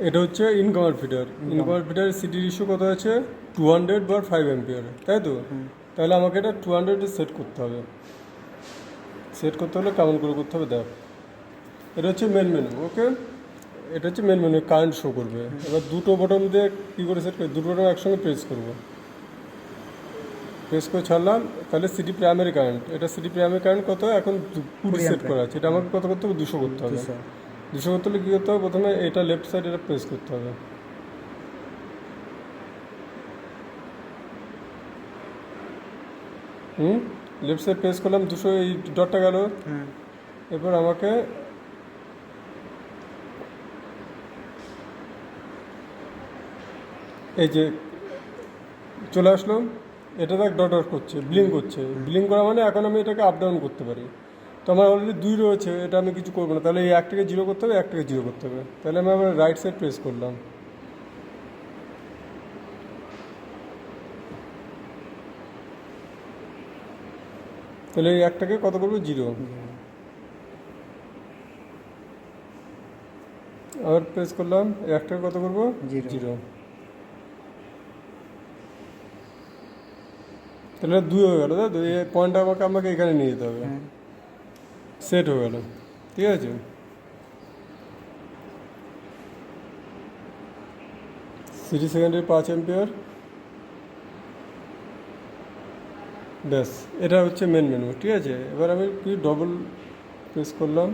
এটা হচ্ছে ইনকামার feeder. ইনকামার ফিডারের city ratio কত আছে? 200/5 অ্যাম্পিয়ার, তাই তো? তাহলে আমাকে এটা 200 সেট করতে হবে। সেট করতে হলে কেমন করে করতে হবে দেখ। এটা হচ্ছে মেন মেনু, ওকে? এটা হচ্ছে মেন মেনু, কারেন্ট শো করবে। এবার দুটো বটন দিয়ে কী করে সেট করি? দুটো বটন একসঙ্গে প্রেস করবো। প্রেস করে ছাড়লাম, তাহলে সিটি প্রাইমারি কারেন্ট, এটা সিটি প্রাইমারি কারেন্ট কত এখন? 20 সেট করা আছে। এটা আমাকে কত করতে হবে? 200 করতে হবে। 200 করতে হলে কী করতে হবে? প্রথমে এটা লেফট সাইড এটা প্রেস করতে হবে। লেফট সাইড প্রেস করলাম, 200, এই ডটটা গেল। এরপর আমাকে এই যে চলে আসলো, এটা দেখ ডট ডট করছে, ব্লিঙ্ক করছে। ব্লিঙ্ক করা মানে এখন আমি এটাকে আপ ডাউন করতে পারি। তো আমার অলরেডি 2 রয়েছে, এটা আমি কিছু করবো না। তাহলে এই একটাকে 0 করতে হবে, একটাকে 0 করতে হবে। তাহলে আমি আবার রাইট সাইড প্রেস করলাম। তাহলে এই একটাকে কত করবো? 0। আবার প্রেস করলাম, এই একটাকে কত করবো? 0। তাহলে 2 হয়ে গেল, তাই তো? এই পয়েন্টটা আমাকে এখানে নিয়ে যেতে হবে। সেট হয়ে গেল, ঠিক আছে? সিটি সেকেন্ডারি 5 অ্যাম্পিয়ার, ব্যাস। এটা হচ্ছে মেন মেনু, ঠিক আছে? এবার আমি কি ডবল প্রেস করলাম,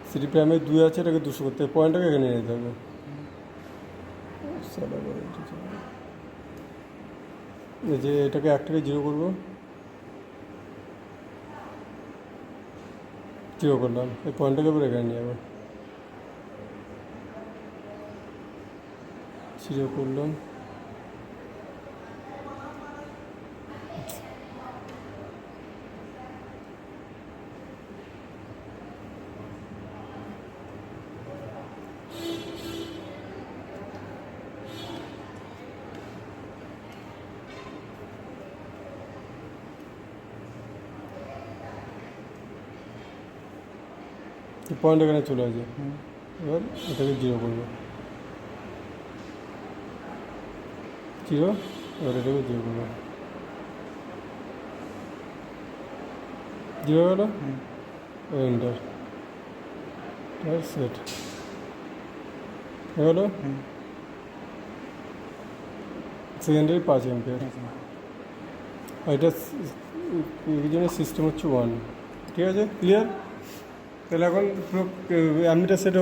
সিটি প্রাইমারি 2 আছে, এটাকে 200 করতে হবে। পয়েন্টটাকে এখানে নিয়ে যেতে হবে। এই যে এটাকে একটাকে 0 করবো, 0 করলাম। এই পয়েন্টটাকে এবার এখানে নিয়ে যাবো, 0 করলাম। পয়েন্ট এখানে চলে আসে। এবার এটাকে 0 করবো, 0। এবার এটাকে 0 করবো, 0 গেল। এন্টার, সেট হয়ে গেল। Secondary 5 ampere. আর এটা এই জন্য সিস্টেম হচ্ছে 1, ঠিক আছে? ক্লিয়ার? তাহলে এখন পুরো অ্যামিটার সেট